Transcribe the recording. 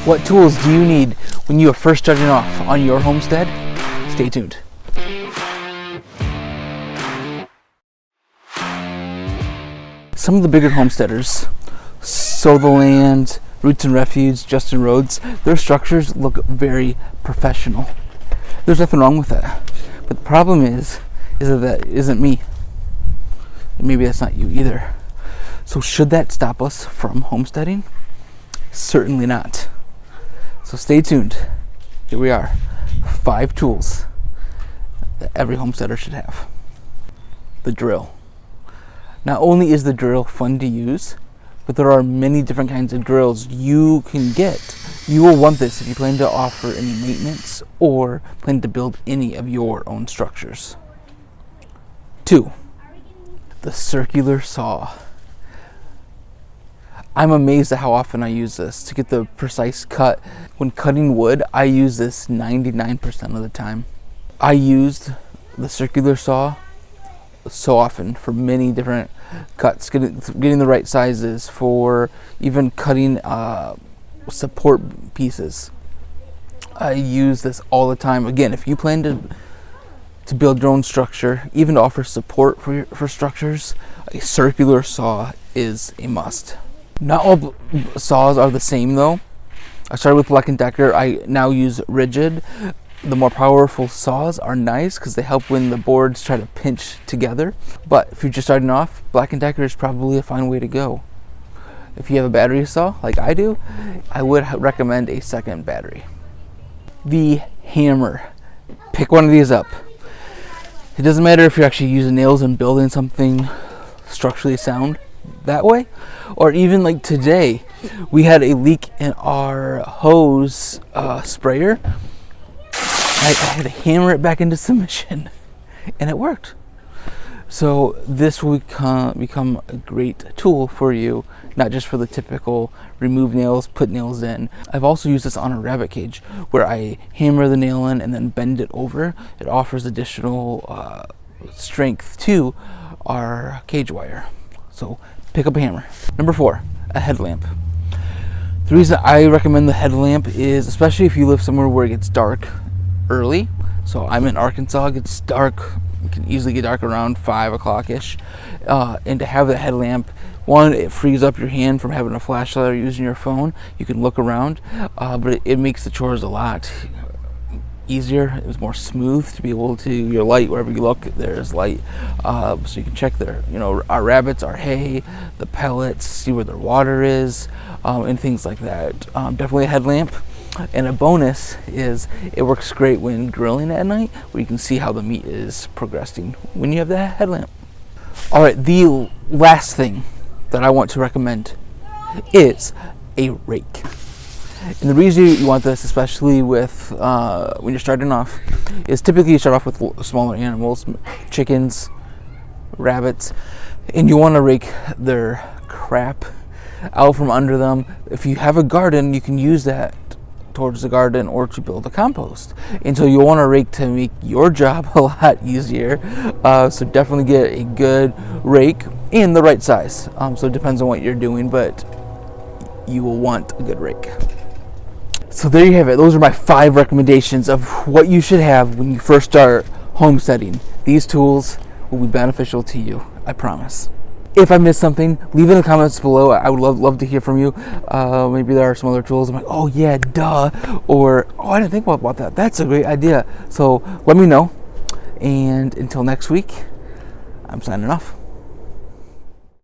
What tools do you need when you are first starting off on your homestead? Stay tuned. Some of the bigger homesteaders, Sow the Land, Roots and Refuge, Justin Rhodes, their structures look very professional. There's nothing wrong with that. But the problem is that isn't me. And maybe that's not you either. So should that stop us from homesteading? Certainly not. So stay tuned. Here we are. 5 tools that every homesteader should have. The drill. Not only is the drill fun to use, but there are many different kinds of drills you can get. You will want this if you plan to offer any maintenance or plan to build any of your own structures. 2. The circular saw. I'm amazed at how often I use this to get the precise cut. When cutting wood, I use this 99% of the time. I used the circular saw so often for many different cuts, getting the right sizes, for even cutting support pieces. I use this all the time. Again, if you plan to build your own structure, even to offer support for structures, a circular saw is a must. Not all saws are the same though. I started with Black & Decker. I now use rigid. The more powerful saws are nice because they help when the boards try to pinch together. But if you're just starting off, Black & Decker is probably a fine way to go. If you have a battery saw like I do, I would recommend a second battery. The hammer. Pick one of these up. It doesn't matter if you're actually using nails and building something structurally sound that way, or even like today, we had a leak in our hose sprayer. I had to hammer it back into submission, and it worked. So this will become a great tool for you, not just for the typical remove nails, put nails in. I've also used this on a rabbit cage where I hammer the nail in and then bend it over. It offers additional strength to our cage wire. So pick up a hammer. Number 4, a headlamp. The reason I recommend the headlamp is, especially if you live somewhere where it gets dark early. So I'm in Arkansas, it gets dark. It can easily get dark around 5 o'clock-ish. And to have the headlamp, one, it frees up your hand from having a flashlight or using your phone. You can look around, but it makes the chores a lot easier. It was more smooth to be able to, your light, wherever you look, there's light. So you can check our rabbits, our hay, the pellets, see where their water is, and things like that. Definitely a headlamp. And a bonus is it works great when grilling at night, where you can see how the meat is progressing when you have the headlamp. All right, the last thing that I want to recommend is a rake. And the reason you want this, especially with when you're starting off, is typically you start off with smaller animals, chickens, rabbits, and you want to rake their crap out from under them. If you have a garden, you can use that towards the garden or to build a compost. And so you'll want to rake to make your job a lot easier. So definitely get a good rake in the right size. So it depends on what you're doing, but you will want a good rake. So there you have it. Those are my 5 recommendations of what you should have when you first start homesteading. These tools will be beneficial to you, I promise. If I missed something, leave it in the comments below. I would love to hear from you. Maybe there are some other tools I'm like, oh yeah, duh, or oh, I didn't think about that. That's a great idea. So let me know. And until next week, I'm signing off.